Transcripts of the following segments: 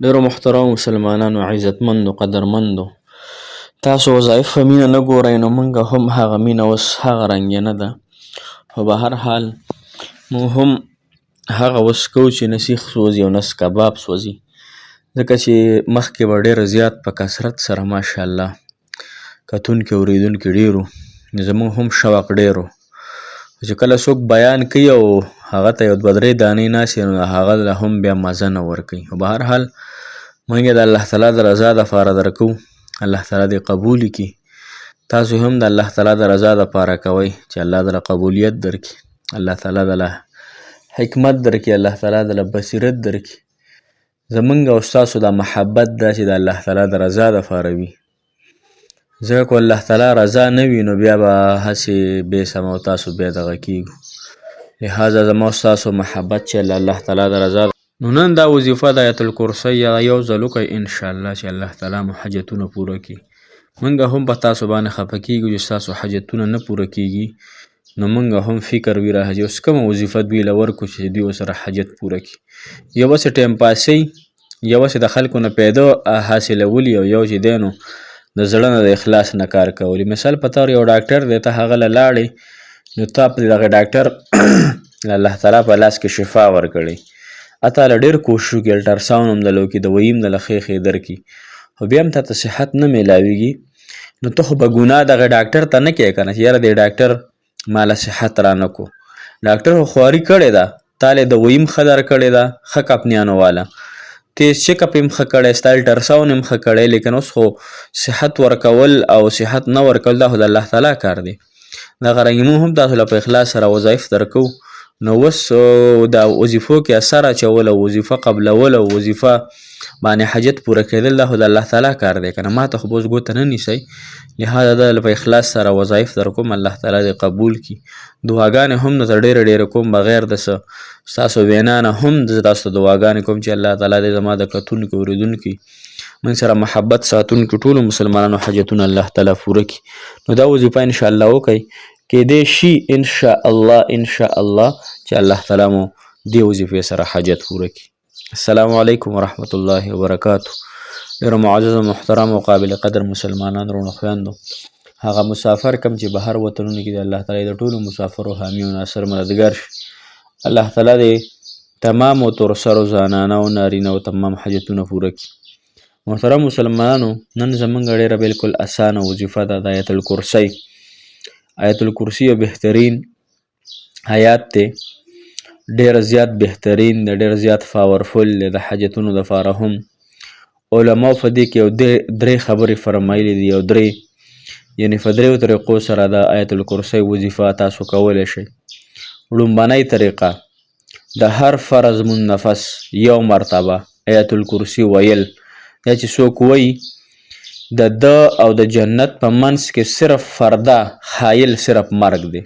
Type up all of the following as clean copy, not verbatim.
ډیرو محترمو مسلمانانو، عزتمندو، قدرمندو، تاسو وظایف په مینه نه ګورئ، نو موږ هم هغه مینه اوس هغه رنګې نه ده. خو به هر حال موږ هم هغه اوس کوو چې نه سیخ سوځي او نه کباب سوځي، ځکه چې مخکې به ډېر زیات په کثرت سره ماشاءالله کتونکي اورېدونکي ډېر وو، زموږ هم شوق ډېر وو چې کله څوک بیان کوي او هغه ته یو دوه درې دانې ناستې نو هغه له هم بیا مزه نه ورکوي. خو به هر حال موږ یې د الله تعالی د رضا دپاره درکوو، الله تعالی دې قبول کړي. تاسو هم د الله تعالی د رضا دپاره کوئ چې الله دله قبولیت درکړي، الله تعالی دله حکمت درکړي، الله تعالی دله بصیرت درکړي. زمونږ او ستاسو دا محبت دا چې د الله تعالی د رضا دپاره وي، ځکه که الله تعالی رضا نه وي نو بیا به هسې بې سمه او تاسو بیا دغه کیږو. لهذا زما او ستاسو محبت چې الله تعالی د رضا نو نن دا وظیفه د آیت الکرسی یو ځل وکړئ انشاءالله چې الله تعالی مو حاجتونه پوره کړي. موږ هم په تاسو باندې خفه کیږو چې ستاسو حاجتونه نه پوره کیږي، نو موږ هم فکر وي راځي اوس کومه وظیفه دوی له ورکړو چې دوی ورسره حاجت پوره کړي. یو هسې ټایم پاسۍ، یو هسې د خلکو نه پیدا حاصلولي، او یو چې دی نو د زړه نه د اخلاص نه کار کولی. مثال په طور یو ډاکټر دی، ته هغه له لاړې نو تا په دغه ډاکټر الله تعالی په لاس کې شفا ورکړی، اته له ډېر کوشش وکړي، الټراساونډ هم دله وکړي، دوایي هم دله ښې ښې درکړي، خو بیا هم تاته صحت نه میلاویږي، نو ته خو به ګناه دغه ډاکټر ته نه کوې که نه چې یاره دې ډاکټر ما له صحت رانه کو. ډاکټر خو خواري کړې ده، تا له دوایي هم ښه درکړې ده، ښه کپنیانو والا، تیز چیک اپ هم ښه کړی، ستا الټراساونډ هم ښه کړی، لیکن اوس خو صحت ورکول او صحت نه ورکول دا خو د الله تعالی کار دی. دغه رنګې موږ هم تاسو له په اخلاص سره وظایف درکوو، نو اوس دا وظیفو کې اثر اچول او وظیفه قبلول او وظیفه باندې حاجت پوره کېدل دا خو د الله تعالی کار دی که نه، ما ته خو به اوس ګوته نه نیسئ. لهذا دا په اخلاص سره وظایف در کوم، الله تعالی دې قبول کړي. دعاګانې هم درته ډېرې ډېرې کوم، بغیر د څه ستاسو وینا نه هم زه تاسو ته دعاګانې کوم چې الله تعالی دې زما د کتونکي اورېدونکي موږ سره محبت ساتونکي ټولو مسلمانانو حاجتونه الله تعالی پوره کړي. نو دا وظیفه انشاءالله وکئ، کېدی شي انشاءالله چې الله تعالی مو دې وظیفې سره حاجت پوره کړي. السلام علیکم ورحمة الله وبرکاته. ډېرو معزز و محترم او قابل قدر مسلمانان وروڼو خویندو، هغه مسافر کم چې بهر وطنونو کې د الله تعالی د ټولو مسافرو حامي او ناصر مددګار شي. الله تعالی دې تمامو ترسرو زنانه او نارینه او تمام حاجتونه پوره کړي. محترم مسلمانانو، نن زمونږ ډېره بالکل اسانه وظیفه ده د آیت الکرسی. آیت الکرسی یو بهترین آیات دی، ډېر زیات بهترین دی، ډېر زیات پاورفل دی د حاجتونو دپاره هم. علماو په دې کې یو درې خبرې فرمایلي دي، یو درې یعنې په دریو طریقو سره د آیت الکرسی وظیفه تاسو کولی شئ. لومبنۍ طریقه، د هر فرض منفس یو مرتبه آیت الکرسی ویل، یا چې څوک وایي د ده او د جنت په منځ کې صرف فرده حایل صرف مرګ دی،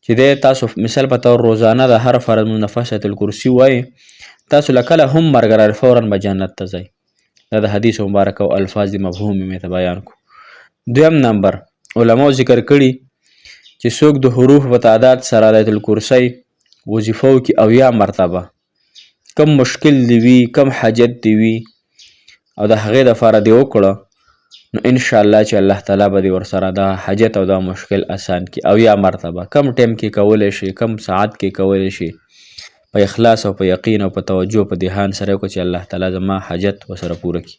چې دی تاسو مثال په طور روزانه د هر فرض منفس آیت الکرسی وایي، تاسو له کله هم مرګ راغی فورا به جنت ته ځئ. دا د حدیث مبارک او الفاظ مفهوم مې ته بیان کو. دویم نمبر، علماو ذکر کړي چې څوک د حروف په تعداد سره د آیت الکرسی وظیفه وکړي 80 مرتبه، کم مشکل دی وي، کم حاجت دی وي او د هغې دپاره دې وکړه، نو انشاءالله چې الله تعالی به دې ورسره دا حاجت او دا مشکل اسان کړي. 80 مرتبه کم ټایم کې کولی شي، کم ساعت کې کولی شي، په اخلاص او په یقین او په توجه په دهان سره وکړه چې الله تعالی زما حاجت ورسره پوره کړي.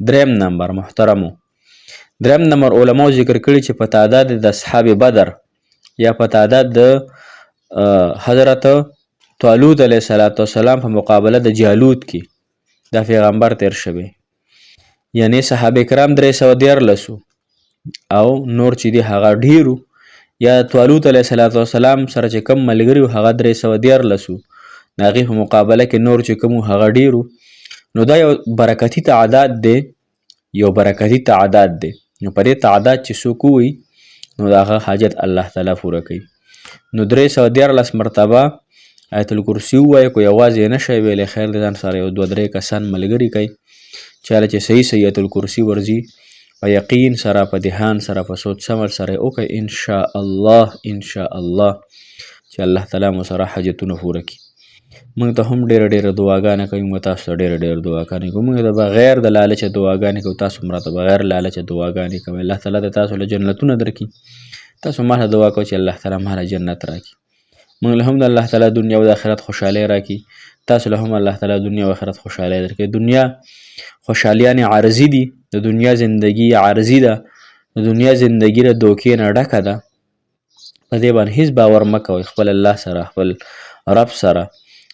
دریم نمبر محترمو، دریم نمبر علماو ذکر کړي چې په تعداد د اصحاب بدر یا په تعداد د حضرت طالوت علیه السلام په مقابله د جالوت کې دا پیغمبر تیر شوی، یعنی صحابه کرام 314 او نور چې دی هغه ډیرو، یا طالوت علیه السلام سره چې کم ملګري وو هغه 314 د هغې په مقابله کې نور چې کوم هغه ډیرو. نو دا یو برکتي تعداد دی، یو برکتي تعداد دی. نو په دې تعداد چې څوک ووایي نو د هغه حاجت الله تعالی پوره کوي. نو 314 مرتبه آیت الکرسی ووایه، که یوازې یې نشئ ویلی خیر دی ځان سره یو 2-3 کسان ملګري کوي، چاله چې صحیح آیت الکرسی ورځي په یقین سره، په دهان سره، په سوچ سمر سره وکړئ، انشاءالله چې الله تعالی مو سره حاجتونه پوره کړي. موږ ته هم ډېره دعاګانې کوي، موږ تاسو ته ډېره دعاګانې کوو. موږ ته بغیر د لالچه دعاګانې کوو، تاسو هم راته بغیر لالچه دعاګانې کوئ. الله تعالی د تاسو له جنتونه درکړي. تاسو ما ته دعا کوئ چې الله تعالی ما له جنت راکړي. موږ له هم د الله تعالی دنیا او د آخرت خوشحالۍ راکړي. تاسو له هم الله تعالی دنیا او آخرت خوشحالۍ درکړي. دنیا خوشحالیانې عارضي دي، د دنیا زندگی عارضي ده، د دنیا زندگی له دوکې نه ډکه ده. په دې باندې هیڅ باور مه کوئ. خپل الله سره، خپل رب سره،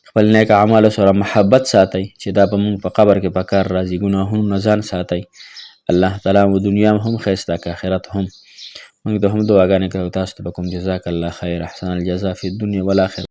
خپل نیک اعمالو سره محبت ساتئ چې دا به موږ په قبر کې په کار راځي. ګناهونو نه ځان ساتئ. الله تعالی مو دنیا هم ښایسته که آخرت هم. موږ ته هم دعاګانې کوي. تاسو ته به کوم جزاک الله خیر، احسن الجزا فی الدنیا والآخرة.